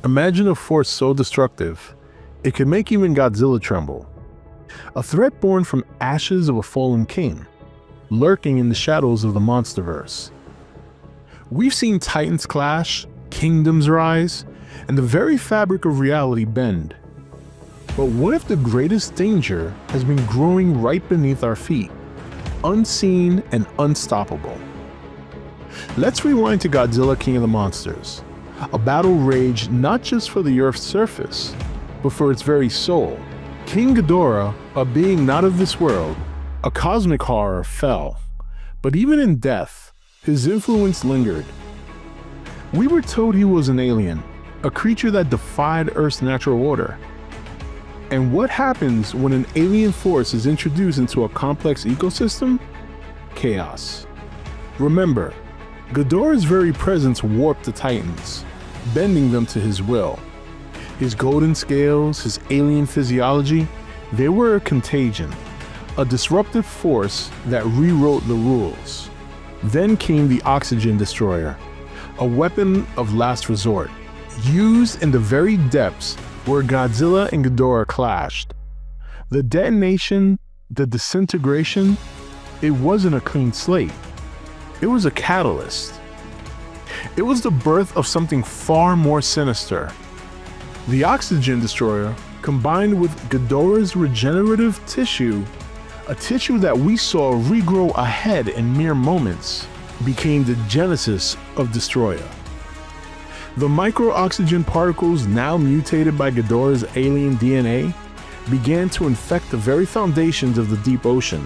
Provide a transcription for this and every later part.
Imagine a force so destructive, it could make even Godzilla tremble. A threat born from ashes of a fallen king, lurking in the shadows of the MonsterVerse. We've seen titans clash, kingdoms rise, and the very fabric of reality bend. But what if the greatest danger has been growing right beneath our feet, unseen and unstoppable? Let's rewind to Godzilla, King of the Monsters, a battle raged not just for the Earth's surface, but for its very soul. King Ghidorah, a being not of this world, a cosmic horror, fell, but even in death, his influence lingered. We were told he was an alien, a creature that defied Earth's natural order. And what happens when an alien force is introduced into a complex ecosystem? Chaos. Remember, Ghidorah's very presence warped the Titans, bending them to his will. His golden scales, his alien physiology, they were a contagion, a disruptive force that rewrote the rules. Then came the Oxygen Destroyer, a weapon of last resort, used in the very depths where Godzilla and Ghidorah clashed. The detonation, the disintegration, it wasn't a clean slate. It was a catalyst. It was the birth of something far more sinister. The Oxygen Destroyer, combined with Ghidorah's regenerative tissue, a tissue that we saw regrow a head in mere moments, became the genesis of Destroyah. The micro-oxygen particles, now mutated by Ghidorah's alien DNA, began to infect the very foundations of the deep ocean.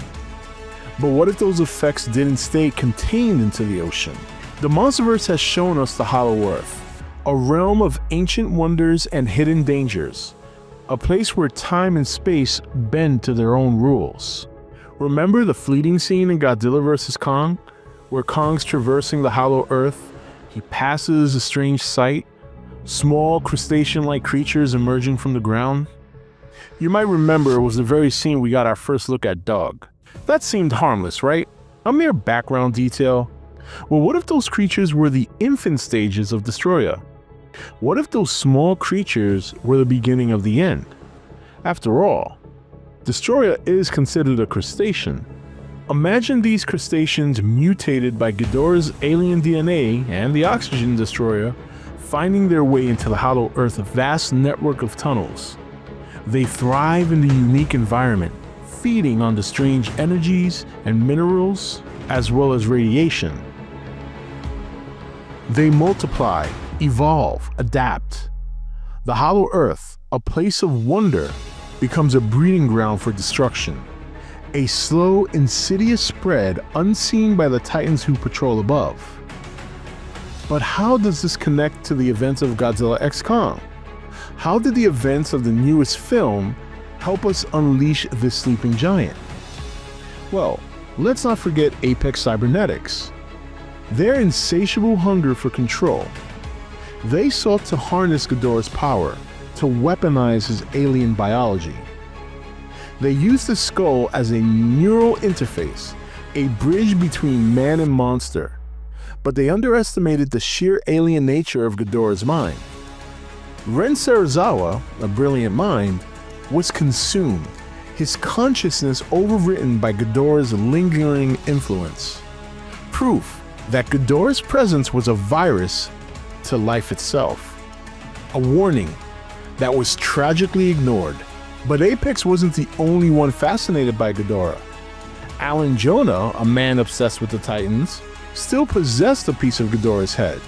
But what if those effects didn't stay contained into the ocean? The MonsterVerse has shown us the Hollow Earth, a realm of ancient wonders and hidden dangers, a place where time and space bend to their own rules. Remember the fleeting scene in Godzilla vs. Kong, where Kong's traversing the Hollow Earth? He passes a strange sight, small crustacean-like creatures emerging from the ground. You might remember it was the very scene we got our first look at Dog. That seemed harmless, right? A mere background detail. Well, what if those creatures were the infant stages of Destroyah? What if those small creatures were the beginning of the end? After all, Destroyah is considered a crustacean. Imagine these crustaceans mutated by Ghidorah's alien DNA and the Oxygen Destroyer finding their way into the Hollow Earth's vast network of tunnels. They thrive in the unique environment, feeding on the strange energies and minerals, as well as radiation. They multiply, evolve, adapt. The Hollow Earth, a place of wonder, becomes a breeding ground for destruction. A slow, insidious spread unseen by the Titans who patrol above. But how does this connect to the events of Godzilla x Kong? How did the events of the newest film help us unleash this sleeping giant? Well, let's not forget Apex Cybernetics. Their insatiable hunger for control. They sought to harness Ghidorah's power, to weaponize his alien biology. They used the skull as a neural interface, a bridge between man and monster, but they underestimated the sheer alien nature of Ghidorah's mind. Ren Serizawa, a brilliant mind, was consumed, his consciousness overwritten by Ghidorah's lingering influence. Proof that Ghidorah's presence was a virus to life itself. A warning that was tragically ignored. But Apex wasn't the only one fascinated by Ghidorah. Alan Jonah, a man obsessed with the Titans, still possessed a piece of Ghidorah's head.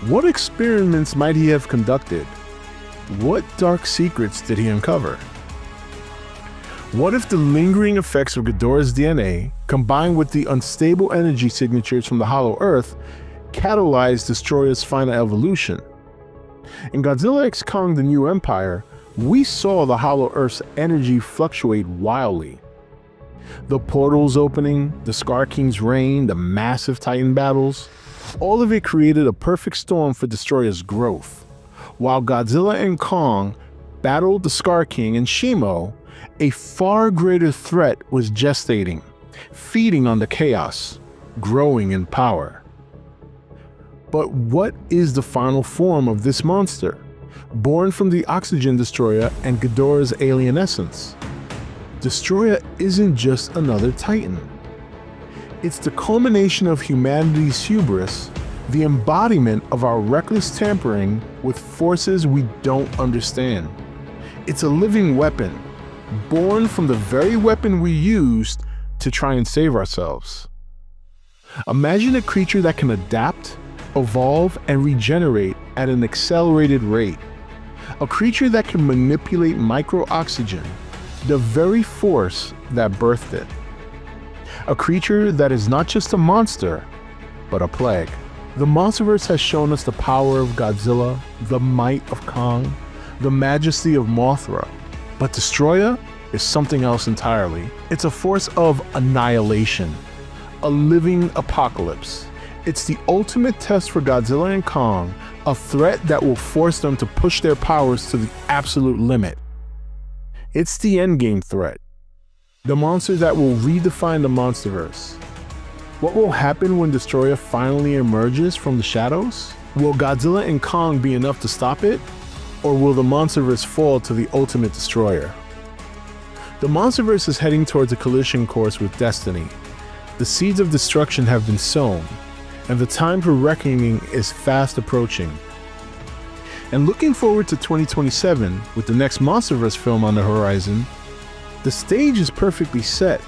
What experiments might he have conducted? What dark secrets did he uncover? What if the lingering effects of Ghidorah's DNA, combined with the unstable energy signatures from the Hollow Earth, catalyzed Destroyah's final evolution? In Godzilla x Kong: The New Empire, we saw the Hollow Earth's energy fluctuate wildly. The portals opening, the Scar King's reign, the massive Titan battles, all of it created a perfect storm for Destroyah's growth. While Godzilla and Kong battled the Scar King and Shimo, a far greater threat was gestating, feeding on the chaos, growing in power. But what is the final form of this monster? born from the oxygen Destroyah and Ghidorah's alien essence. Destroyah isn't just another Titan. It's the culmination of humanity's hubris, the embodiment of our reckless tampering with forces we don't understand. It's a living weapon, born from the very weapon we used to try and save ourselves. Imagine a creature that can adapt, evolve, and regenerate at an accelerated rate. A creature that can manipulate micro-oxygen, the very force that birthed it. A creature that is not just a monster, but a plague. The MonsterVerse has shown us the power of Godzilla, the might of Kong, the majesty of Mothra. But Destroyah is something else entirely. It's a force of annihilation, a living apocalypse. It's the ultimate test for Godzilla and Kong, a threat that will force them to push their powers to the absolute limit. It's the endgame threat, the monster that will redefine the MonsterVerse. What will happen when Destroyah finally emerges from the shadows? Will Godzilla and Kong be enough to stop it? Or will the MonsterVerse fall to the ultimate destroyer? The MonsterVerse is heading towards a collision course with destiny. The seeds of destruction have been sown, and the time for reckoning is fast approaching. And looking forward to 2027, with the next MonsterVerse film on the horizon, the stage is perfectly set.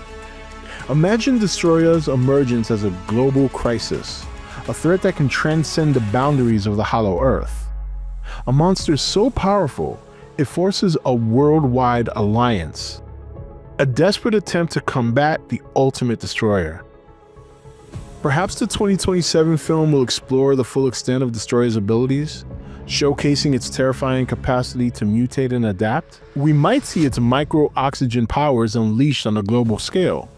Imagine Destroyah's emergence as a global crisis, a threat that can transcend the boundaries of the Hollow Earth. A monster so powerful, it forces a worldwide alliance, a desperate attempt to combat the ultimate destroyer. Perhaps the 2027 film will explore the full extent of Destroyah's abilities, showcasing its terrifying capacity to mutate and adapt. We might see its micro-oxygen powers unleashed on a global scale,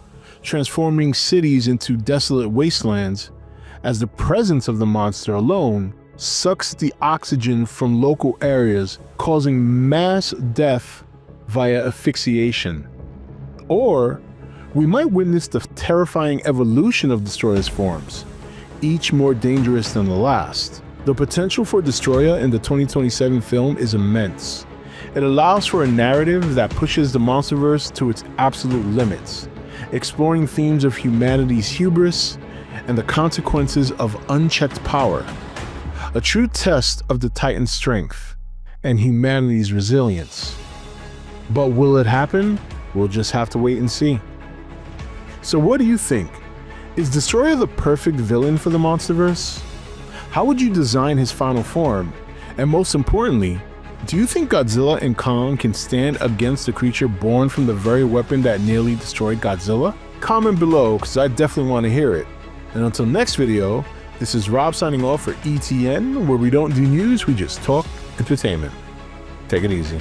transforming cities into desolate wastelands, as the presence of the monster alone sucks the oxygen from local areas, causing mass death via asphyxiation. Or we might witness the terrifying evolution of Destroyah's forms, each more dangerous than the last. The potential for Destroyah in the 2027 film is immense. It allows for a narrative that pushes the MonsterVerse to its absolute limits, exploring themes of humanity's hubris and the consequences of unchecked power. A true test of the Titan's strength and humanity's resilience. But will it happen? We'll just have to wait and see. So what do you think? Is Destroyah the perfect villain for the MonsterVerse? How would you design his final form? And most importantly, do you think Godzilla and Kong can stand against a creature born from the very weapon that nearly destroyed Godzilla? Comment below, because I definitely want to hear it. And until next video, this is Rob signing off for E.T.N, where we don't do news, we just talk entertainment. Take it easy.